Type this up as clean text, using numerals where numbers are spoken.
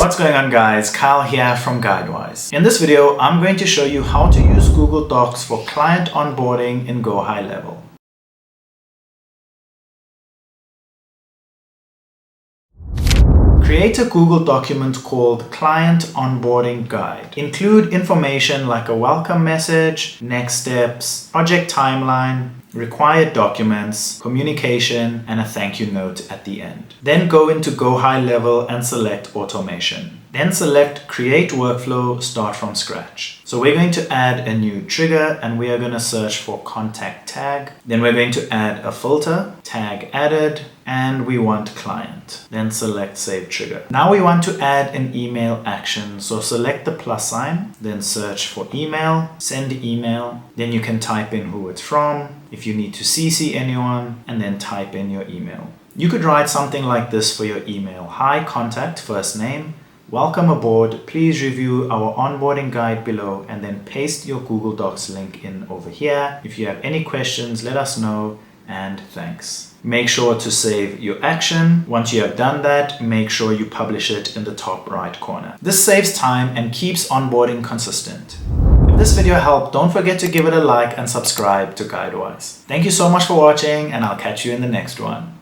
What's going on, guys? Kyle here from GuideWise. In this video, I'm going to show you how to use Google Docs for client onboarding in GoHighLevel. Create a Google document called Client Onboarding Guide. Include information like a welcome message, next steps, project timeline, required documents, communication, and a thank you note at the end. Then go into GoHighLevel and select Automation. Then select Create Workflow, Start from Scratch. So we're going to add a new trigger and we are going to search for Contact Tag. Then we're going to add a filter, Tag Added, and we want Client. Then select Save Trigger. Now we want to add an email action. So select the plus sign, then search for email, send email. Then you can type in who it's from, if you need to CC anyone, and then type in your email. You could write something like this for your email. Hi, contact, first name. Welcome aboard. Please review our onboarding guide below and then paste your Google Docs link in over here. If you have any questions, let us know, and thanks. Make sure to save your action. Once you have done that, make sure you publish it in the top right corner. This saves time and keeps onboarding consistent. If this video helped, don't forget to give it a like and subscribe to GuideWise. Thank you so much for watching, and I'll catch you in the next one.